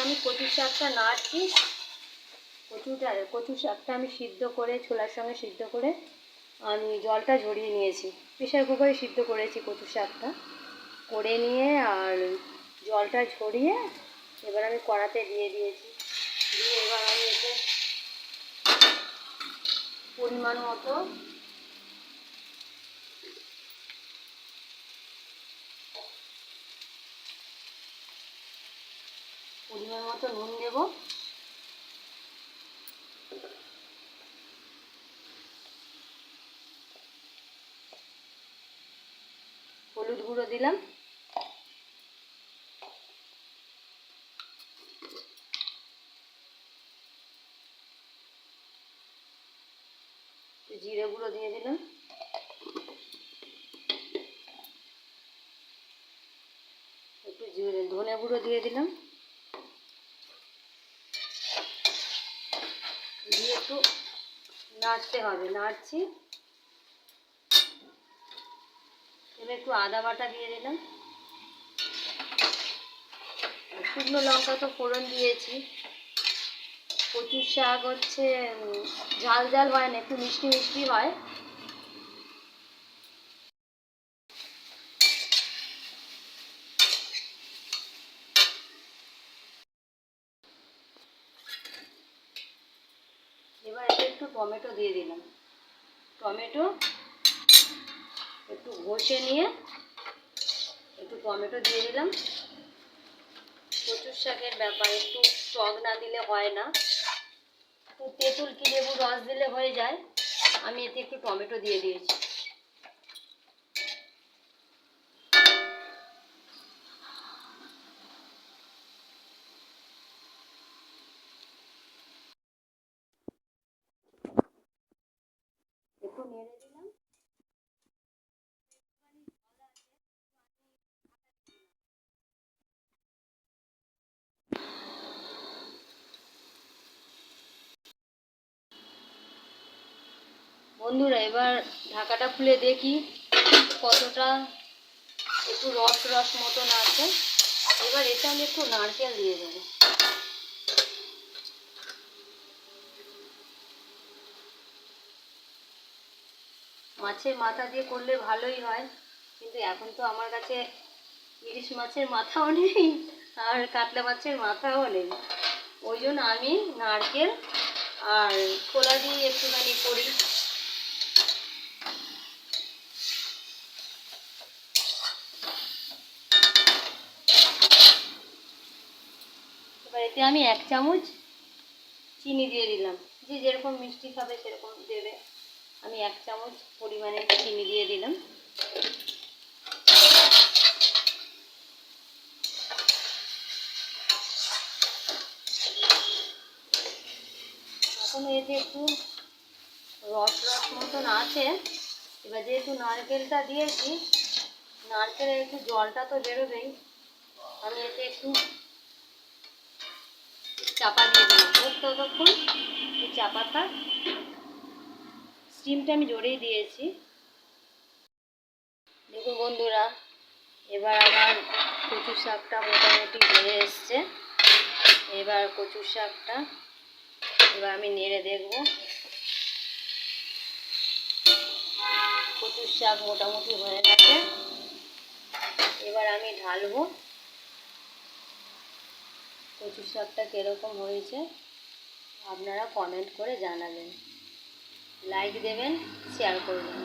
আমি কচু শাকটা নাড়ছি। কচু শাকটা আমি সিদ্ধ করে ছোলার সঙ্গে সিদ্ধ করে আমি জলটা ঝরিয়ে নিয়েছি। প্রেশার কুকারে সিদ্ধ করেছি কচু শাকটা করে নিয়ে, আর জলটা ঝরিয়ে এবার আমি কড়াতে দিয়ে দিয়েছি। দিয়ে এবার আমি এতে পরিমাণ মতো নুন দেব। হলুদ গুঁড়ো দিলাম। জিরে গুঁড়ো দিয়ে দিলাম। একটু ধনে গুঁড়ো দিয়ে দিলাম। দিয়ে একটু নাড়তে হবে, নাড়ছি। এবার একটু আদা বাটা দিয়ে দিলাম। শুকনো লঙ্কা তো ফোড়ন দিয়েছি। কচু শাক হচ্ছে ঝাল ঝাল হয় না, একটু মিষ্টি মিষ্টি হয়। এবার এতে একটু টমেটো দিয়ে দিলাম। টমেটো একটু ঘষে নিয়ে একটু টমেটো দিয়ে দিলাম। কচুর শাকের ব্যাপার, একটু টক না দিলে হয় না, একটু তেঁতুল কি লেবুর রস দিলে হয়ে যায়। আমি এতে একটু টমেটো দিয়ে দিয়েছি। একটু নেড়ে দিলাম। বন্ধুরা এবার ঢাকাটা খুলে দেখি কতটা একটু রস রস মতন আছে। এবার এটা আমি একটু নারকেল দিয়ে দেবো। মাছের মাথা দিয়ে করলে ভালোই হয়, কিন্তু এখন তো আমার কাছে ইলিশ মাছের মাথাও নেই আর কাতলা মাছের মাথাও নেই। ওই জন্য আমি নারকেল আর ছোলা দিয়ে একটুখানি করি। এবার এতে আমি 1 চামচ চিনি দিয়ে দিলাম। যে যেরকম মিষ্টি খাবে সেরকম দেবে। আমি 1 চামচ পরিমাণে চিনি দিয়ে দিলাম। এখন এতে একটু রস রস মতন আছে। এবার যেহেতু নারকেলটা দিয়েছি, নারকেলের একটু জলটা তো বেরোবেই। আমি এতে একটু চাপা দিয়ে দিলাম। ততক্ষণ এই চাপা থাক। স্টিমটা আমি জোরেই দিয়েছি। দেখুন বন্ধুরা, এবার আমার কচু শাকটা মোটামুটি হয়ে এসছে। এবার কচু শাকটা এবার আমি নেড়ে দেখব। কচুর শাক মোটামুটি হয়ে গেছে। এবার আমি ঢালবো। কচুর শাকটা কীরকম হয়েছে আপনারা কমেন্ট করে জানাবেন, লাইক দেবেন, শেয়ার করবেন।